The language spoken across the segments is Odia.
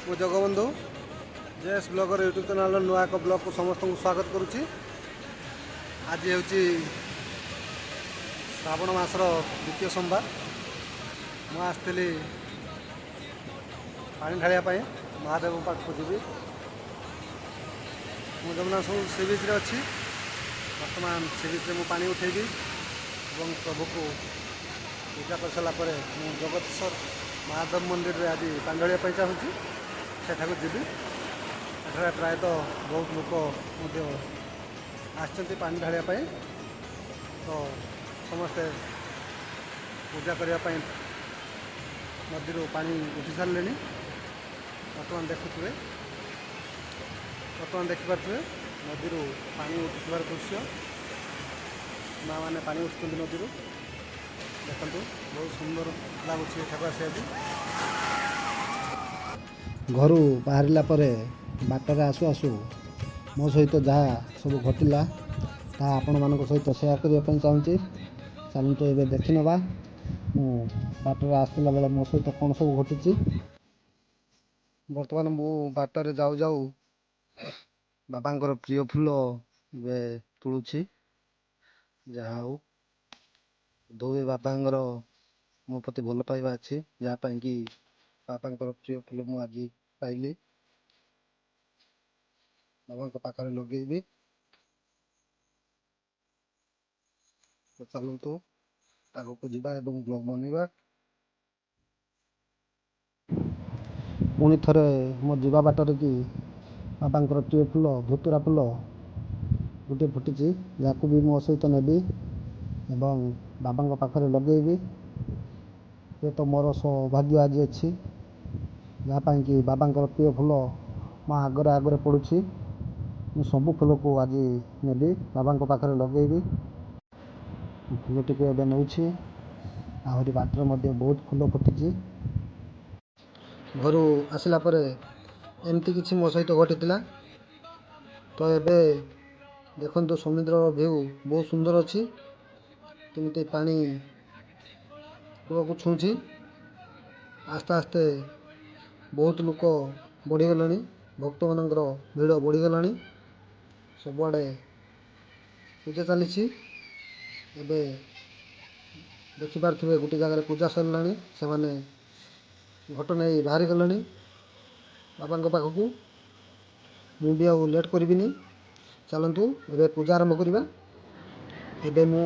ମୁଁ ଜଗବନ୍ଧୁ ଜେଏସ୍ ବ୍ଲଗର ୟୁଟ୍ୟୁବ୍ ଚ୍ୟାନେଲ୍ର ନୂଆ ଏକ ବ୍ଲଗ୍କୁ ସମସ୍ତଙ୍କୁ ସ୍ୱାଗତ କରୁଛି। ଆଜି ହେଉଛି ଶ୍ରାବଣ ମାସର ଦ୍ୱିତୀୟ ସୋମବାର। ମୁଁ ଆସିଥିଲି ପାଣି ଢାଳିବା ପାଇଁ ମହାଦେବଙ୍କ ପାଖକୁ ଯିବି। ମୁଁ ଯମୁନା ସବୁ ସି ବିଚ୍ରେ ଅଛି। ବର୍ତ୍ତମାନ ସି ବିଚ୍ରେ ମୁଁ ପାଣି ଉଠେଇବି ଏବଂ ପ୍ରଭୁକୁ ପୂଜା କରିସାରିଲା ପରେ ମୁଁ ଜଗତେଶ୍ୱର ମହାଦେବ ମନ୍ଦିରରେ ଆଜି ପାଣି ଢାଳିବା ପାଇଁ ଚାହୁଁଛି। ସେଠାକୁ ଯିବି। ଏଠାରେ ପ୍ରାୟତଃ ବହୁତ ଲୋକ ମଧ୍ୟ ଆସିଛନ୍ତି ପାଣି ଢାଳିବା ପାଇଁ। ତ ସମସ୍ତେ ପୂଜା କରିବା ପାଇଁ ନଦୀରୁ ପାଣି ଉଠି ସାରିଲେଣି। ବର୍ତ୍ତମାନ ଦେଖିପାରୁଥିବେ ନଦୀରୁ ପାଣି ଉଠୁଥିବାର ଦୃଶ୍ୟ। ମାଆମାନେ ପାଣି ଉଠୁଛନ୍ତି ନଦୀରୁ। ଦେଖନ୍ତୁ ବହୁତ ସୁନ୍ଦର ଲାଗୁଛି ଏଠାକୁ ଆସିବାକୁ। ଘରୁ ବାହାରିଲା ପରେ ବାଟରେ ଆସୁ ଆସୁ ମୋ ସହିତ ଯାହା ସବୁ ଘଟିଲା ତାହା ଆପଣମାନଙ୍କ ସହିତ ସେୟାର କରିବା ପାଇଁ ଚାହୁଁଛି। ଚାଲନ୍ତୁ ଏବେ ଦେଖିନେବା ମୁଁ ବାଟରେ ଆସିଥିଲା ବେଳେ ମୋ ସହିତ କ'ଣ ସବୁ ଘଟିଛି। ବର୍ତ୍ତମାନ ମୁଁ ବାଟରେ ଯାଉ ଯାଉ ବାବାଙ୍କର ପ୍ରିୟ ଫୁଲ ଏବେ ତୁଳୁଛି। ଯାହା ହଉ ଦୁଇ ବାବାଙ୍କର ମୋ ପ୍ରତି ଭଲ ପାଇବା ଅଛି, ଯାହା ପାଇଁକି ବାବାଙ୍କର ପ୍ରିୟ ଫୁଲ ମୁଁ ଆଜି ପାଇଲି। ବାବାଙ୍କ ପାଖରେ ଲଗେଇବି। ତ ଚାଲନ୍ତୁ ଆଗକୁ ଯିବା ଏବଂ ବ୍ଲଗ୍ ବନେଇବା। ପୁଣି ଥରେ ମୋ ଯିବା ବାଟରେ କି ବାବାଙ୍କର ପ୍ରିୟ ଫୁଲ ଧୁତୁରା ଫୁଲ ଗୋଟିଏ ଫୁଟିଛି, ଯାହାକୁ ବି ମୋ ସହିତ ନେବି ଏବଂ ବାବାଙ୍କ ପାଖରେ ଲଗେଇବି। ଏ ତ ମୋର ସୌଭାଗ୍ୟ ଆଜି ଅଛି, ଯାହା ପାଇଁକି ବାବାଙ୍କର ପ୍ରିୟ ଫୁଲ ମୋ ଆଗରେ ପଡ଼ୁଛି। ମୁଁ ସବୁ ଫୁଲକୁ ଆଜି ନେବି, ବାବାଙ୍କ ପାଖରେ ଲଗେଇବି। ଫୁଲଟିକୁ ଏବେ ନେଉଛି। ଆହୁରି ବାଟରେ ମଧ୍ୟ ବହୁତ ଫୁଲ ଫୁଟିଛି। ଘରୁ ଆସିଲା ପରେ ଏମିତି କିଛି ମୋ ସହିତ ଘଟିଥିଲା। ତ ଏବେ ଦେଖନ୍ତୁ ସମୁଦ୍ର ଭିଉ ବହୁତ ସୁନ୍ଦର ଅଛି। କେମିତି ପାଣି କୂଳକୁ ଛୁଉଁଛି। ଆସ୍ତେ ଆସ୍ତେ ବହୁତ ଲୋକ ବଢ଼ିଗଲେଣି। ଭକ୍ତମାନଙ୍କର ଭିଡ଼ ବଢ଼ିଗଲାଣି। ସବୁଆଡ଼େ ପୂଜା ଚାଲିଛି। ଏବେ ଦେଖିପାରୁଥିବେ ଗୋଟେ ଜାଗାରେ ପୂଜା ସରିଲାଣି। ସେମାନେ ଘଟ ନେଇ ବାହାରିଗଲେଣି ବାବାଙ୍କ ପାଖକୁ। ମୁଁ ବି ଆଉ ଲେଟ୍ କରିବିନି। ଚାଲନ୍ତୁ ଏବେ ପୂଜା ଆରମ୍ଭ କରିବା। ଏବେ ମୁଁ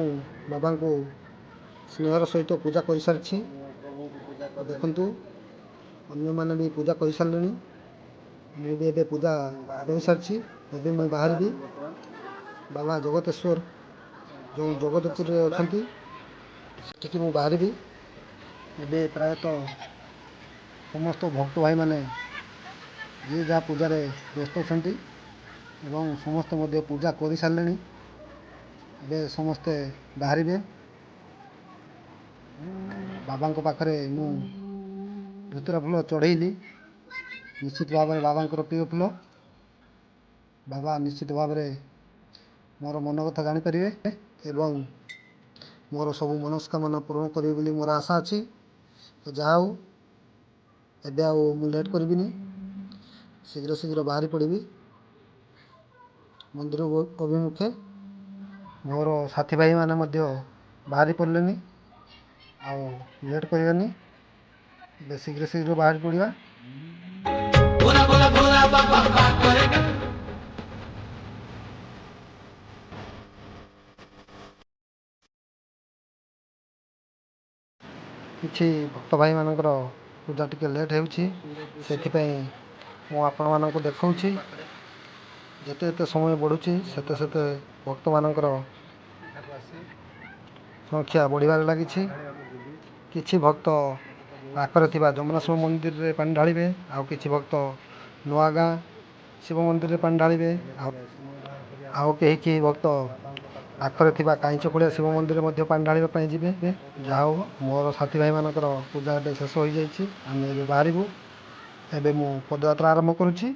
ବାବାଙ୍କୁ ସ୍ନେହର ସହିତ ପୂଜା କରିସାରିଛି। ଦେଖନ୍ତୁ ଅନ୍ୟମାନେ ବି ପୂଜା କରିସାରିଲେଣି। ମୁଁ ବି ଏବେ ପୂଜା କରିସାରିଛି। ଏବେ ମୁଁ ବାହାରିବି। ବାବା ଜଗତେଶ୍ୱର ଯେଉଁ ଜଗତପୁରରେ ଅଛନ୍ତି ସେଠିକି ମୁଁ ବାହାରିବି। ଏବେ ପ୍ରାୟତଃ ସମସ୍ତ ଭକ୍ତ ଭାଇମାନେ ଯିଏ ଯାହା ପୂଜାରେ ବ୍ୟସ୍ତ ଅଛନ୍ତି ଏବଂ ସମସ୍ତେ ମଧ୍ୟ ପୂଜା କରିସାରିଲେଣି। ଏବେ ସମସ୍ତେ ବାହାରିବେ। ବାବାଙ୍କ ପାଖରେ ମୁଁ ଧୁତୁରା ଫୁଲ ଚଢ଼େଇଲି। ନିଶ୍ଚିତ ଭାବରେ ବାବାଙ୍କର ପ୍ରିୟ ଫୁଲ। ବାବା ନିଶ୍ଚିତ ଭାବରେ ମୋର ମନ କଥା ଜାଣିପାରିବେ ଏବଂ ମୋର ସବୁ ମନସ୍କାମନା ପୂରଣ କରିବେ ବୋଲି ମୋର ଆଶା ଅଛି। ତ ଯାହା ହଉ ଏବେ ଆଉ ମୁଁ ଲେଟ୍ କରିବିନି। ଶୀଘ୍ର ବାହାରି ପଡ଼ିବି ମନ୍ଦିର ଅଭିମୁଖେ। ମୋର ସାଥୀ ଭାଇମାନେ ମଧ୍ୟ ବାହାରି ପଡ଼ିଲେନି। ଆଉ ଲେଟ୍ କରିବାନି। ଏବେ ଶୀଘ୍ର ବାହାରି ପଡ଼ିବା। କିଛି ଭକ୍ତ ଭାଇମାନଙ୍କର ପୂଜା ଟିକେ ଲେଟ୍ ହେଉଛି, ସେଥିପାଇଁ ମୁଁ ଆପଣମାନଙ୍କୁ ଦେଖାଉଛି। ଯେତେ ଯେତେ ସମୟ ବଢ଼ୁଛି ସେତେ ଭକ୍ତମାନଙ୍କର ସଂଖ୍ୟା ବଢ଼ିବାରେ ଲାଗିଛି। କିଛି ଭକ୍ତ ପାଖରେ ଥିବା ଯମୁନା ଶିବ ମନ୍ଦିରରେ ପାଣି ଢାଳିବେ। ଆଉ କିଛି ଭକ୍ତ ନୂଆ ଗାଁ ଶିବ ମନ୍ଦିରରେ ପାଣି ଢାଳିବେ। ଆଉ କେହି ଭକ୍ତ ପାଖରେ ଥିବା କାଇଁଚକୁଳିଆ ଶିବ ମନ୍ଦିରରେ ମଧ୍ୟ ପାଣି ଢାଳିବା ପାଇଁ ଯିବେ। ଯାହା ହଉ ମୋର ସାଥୀ ଭାଇମାନଙ୍କର ପୂଜା ଏବେ ଶେଷ ହୋଇଯାଇଛି। ଆମେ ଏବେ ବାହାରିବୁ। ଏବେ ମୁଁ ପଦଯାତ୍ରା ଆରମ୍ଭ କରୁଛି।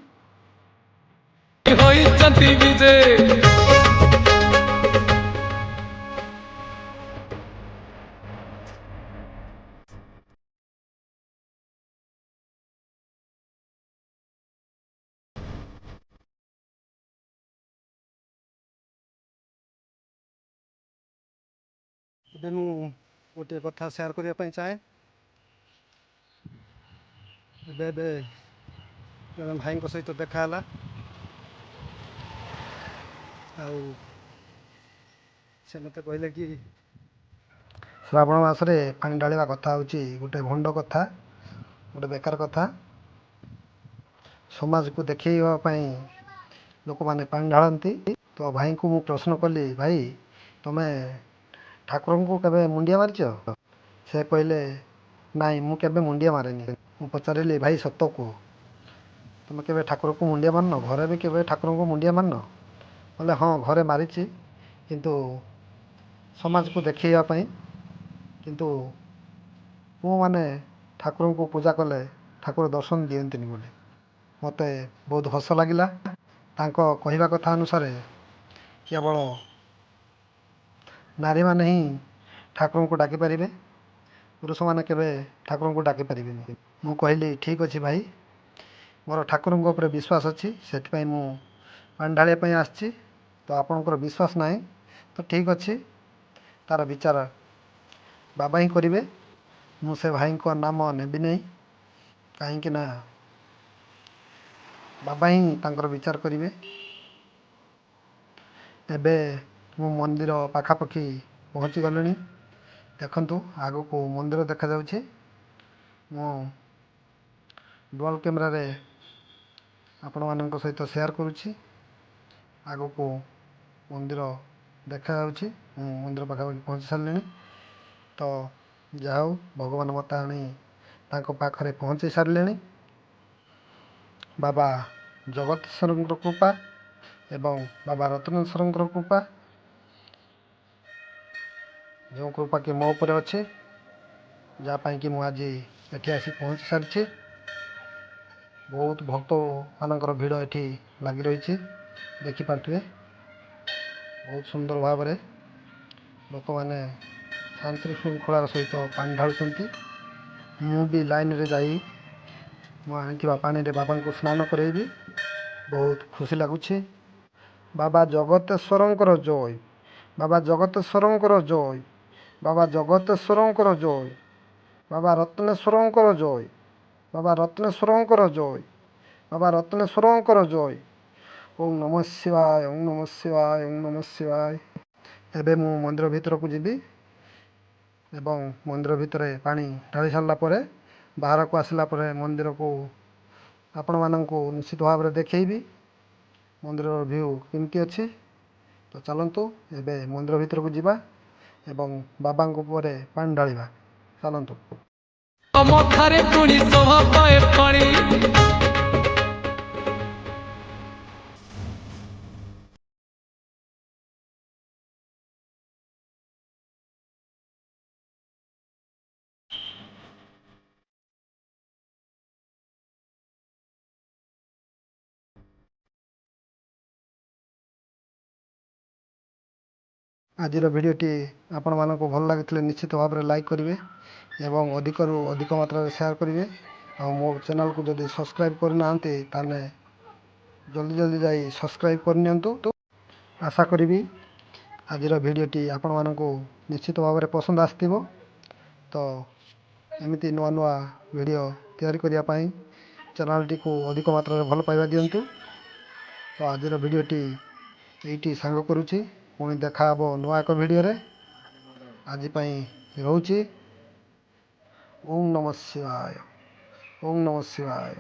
ଏବେ ମୁଁ ଗୋଟିଏ କଥା ସେୟାର କରିବା ପାଇଁ ଚାହେଁ। ଏବେ ଜଣେ ଭାଇଙ୍କ ସହିତ ଦେଖା ହେଲା, ଆଉ ସେ ମୋତେ କହିଲେ କି ଶ୍ରାବଣ ମାସରେ ପାଣି ଢାଳିବା କଥା ହେଉଛି ଗୋଟେ ଭଣ୍ଡ କଥା, ଗୋଟେ ବେକାର କଥା। ସମାଜକୁ ଦେଖେଇବା ପାଇଁ ଲୋକମାନେ ପାଣି ଢାଳନ୍ତି। ତ ଭାଇଙ୍କୁ ମୁଁ ପ୍ରଶ୍ନ କଲି, ଭାଇ ତମେ ଠାକୁରଙ୍କୁ କେବେ ମୁଣ୍ଡିଆ ମାରିଛ? ସେ କହିଲେ ନାଇଁ ମୁଁ କେବେ ମୁଣ୍ଡିଆ ମାରେନି। ମୁଁ ପଚାରିଲି ଭାଇ ସତ କୁହ, ତମେ କେବେ ଠାକୁରଙ୍କୁ ମୁଣ୍ଡିଆ ମାରିନ? ଘରେ ବି କେବେ ଠାକୁରଙ୍କୁ ମୁଣ୍ଡିଆ ମାରିନ? କହିଲେ ହଁ ଘରେ ମାରିଛି, କିନ୍ତୁ ସମାଜକୁ ଦେଖେଇବା ପାଇଁ। କିନ୍ତୁ ପୁଅମାନେ ଠାକୁରଙ୍କୁ ପୂଜା କଲେ ଠାକୁର ଦର୍ଶନ ଦିଅନ୍ତିନି ବୋଲି। ମୋତେ ବହୁତ ହସ ଲାଗିଲା। ତାଙ୍କ କହିବା କଥା ଅନୁସାରେ କେବଳ ନାରୀମାନେ ହିଁ ଠାକୁରଙ୍କୁ ଡାକିପାରିବେ, ପୁରୁଷମାନେ କେବେ ଠାକୁରଙ୍କୁ ଡାକିପାରିବେନି। ମୁଁ କହିଲି ଠିକ୍ ଅଛି ଭାଇ, ମୋର ଠାକୁରଙ୍କ ଉପରେ ବିଶ୍ୱାସ ଅଛି, ସେଥିପାଇଁ ମୁଁ ପାଣି ଢାଳିବା ପାଇଁ ଆସିଛି। ତ ଆପଣଙ୍କର ବିଶ୍ୱାସ ନାହିଁ ତ ଠିକ୍ ଅଛି, ତା'ର ବିଚାର ବାବା ହିଁ କରିବେ। ମୁଁ ସେ ଭାଇଙ୍କ ନାମ ନେବି ନାହିଁ, କାହିଁକି ନା ବାବା ହିଁ ତାଙ୍କର ବିଚାର କରିବେ। ଏବେ ମୁଁ ମନ୍ଦିର ପାଖାପାଖି ପହଞ୍ଚି ଗଲିଣି। ଦେଖନ୍ତୁ ଆଗକୁ ମନ୍ଦିର ଦେଖାଯାଉଛି। ମୁଁ ଡୁଆଲ୍ କ୍ୟାମେରାରେ ଆପଣମାନଙ୍କ ସହିତ ସେୟାର କରୁଛି। ଆଗକୁ ମନ୍ଦିର ଦେଖାଯାଉଛି। ମୁଁ ମନ୍ଦିର ପାଖାପାଖି ପହଞ୍ଚି ସାରିଲିଣି। ତ ଯାହା ହଉ ଭଗବାନ ମୋତେ ଆଣି ତାଙ୍କ ପାଖରେ ପହଞ୍ଚେଇ ସାରିଲେଣି। ବାବା ଜଗତେଶ୍ୱରଙ୍କର କୃପା ଏବଂ ବାବା ରତ୍ନେଶ୍ୱରଙ୍କର କୃପା, ଯେଉଁ କୃପା କି ମୋ ଉପରେ ଅଛି, ଯାହା ପାଇଁକି ମୁଁ ଆଜି ଏଠି ଆସି ପହଞ୍ଚି ସାରିଛି। ବହୁତ ଭକ୍ତମାନଙ୍କର ଭିଡ଼ ଏଠି ଲାଗି ରହିଛି, ଦେଖିପାରୁଥିବେ। ବହୁତ ସୁନ୍ଦର ଭାବରେ ଲୋକମାନେ ଶାନ୍ତି ଶୃଙ୍ଖଳାର ସହିତ ପାଣି ଢାଳୁଛନ୍ତି। ମୁଁ ବି ଲାଇନରେ ଯାଇ ମୁଁ ଆଣିଥିବା ପାଣିରେ ବାବାଙ୍କୁ ସ୍ନାନ କରାଇବି। ବହୁତ ଖୁସି ଲାଗୁଛି। ବାବା ଜଗତେଶ୍ୱରଙ୍କର ଜୟ, ବାବା ଜଗତେଶ୍ୱରଙ୍କର ଜୟ, ବାବା ଜଗତେଶ୍ୱରଙ୍କର ଜୟ, ବାବା ରତ୍ନେଶ୍ୱରଙ୍କର ଜୟ, ବାବା ରତ୍ନେଶ୍ୱରଙ୍କର ଜୟ, ବାବା ରତ୍ନେଶ୍ୱରଙ୍କର ଜୟ। ଓଁ ନମଃ ଶିବାୟ, ଓଁ ନମଃ ଶିବାୟ, ଓଁ ନମଃ ଶିବାୟ। ଏବେ ମୁଁ ମନ୍ଦିର ଭିତରକୁ ଯିବି ଏବଂ ମନ୍ଦିର ଭିତରେ ପାଣି ଢାଳି ସାରିଲା ପରେ ବାହାରକୁ ଆସିଲା ପରେ ମନ୍ଦିରକୁ ଆପଣମାନଙ୍କୁ ନିଶ୍ଚିତ ଭାବରେ ଦେଖେଇବି ମନ୍ଦିରର ଭିୟୁ କେମିତି ଅଛି। ତ ଚାଲନ୍ତୁ ଏବେ ମନ୍ଦିର ଭିତରକୁ ଯିବା ଏବଂ ବାବାଙ୍କ ଉପରେ ପାଣି ଢାଳିବା। ଚାଲନ୍ତୁ। ମଥାରେ ପୁଣି ଶୋଭା ପାଏ ପାଣି। ଆଜିର ଭିଡ଼ିଓଟି ଆପଣମାନଙ୍କୁ ଭଲ ଲାଗିଥିଲେ ନିଶ୍ଚିତ ଭାବରେ ଲାଇକ୍ କରିବେ ଏବଂ ଅଧିକରୁ ଅଧିକ ମାତ୍ରାରେ ସେୟାର କରିବେ। ଆଉ ମୋ ଚ୍ୟାନେଲକୁ ଯଦି ସବସ୍କ୍ରାଇବ୍ କରିନାହାନ୍ତି ତାହେଲେ ଜଲ୍ଦି ଯାଇ ସବସ୍କ୍ରାଇବ୍ କରିନିଅନ୍ତୁ। ଆଶା କରିବି ଆଜିର ଭିଡ଼ିଓଟି ଆପଣମାନଙ୍କୁ ନିଶ୍ଚିତ ଭାବରେ ପସନ୍ଦ ଆସିଥିବ। ତ ଏମିତି ନୂଆ ନୂଆ ଭିଡ଼ିଓ ତିଆରି କରିବା ପାଇଁ ଚ୍ୟାନେଲଟିକୁ ଅଧିକ ମାତ୍ରାରେ ଭଲ ପାଇବା ଦିଅନ୍ତୁ। ତ ଆଜିର ଭିଡ଼ିଓଟି ଏଇଠି ସାଙ୍ଗ କରୁଛି। ପୁଣି ଦେଖା ହେବ ନୂଆ ଏକ ଭିଡ଼ିଓରେ। ଆଜି ପାଇଁ ରହୁଛି। ଓଁ ନମଃ ଶିବାୟ, ଓଁ ନମଃ ଶିବାୟ,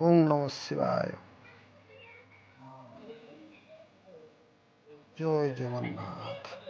ଓଁ ନମଃ ଶିବାୟ। ଜୟ ଜଗନ୍ନାଥ।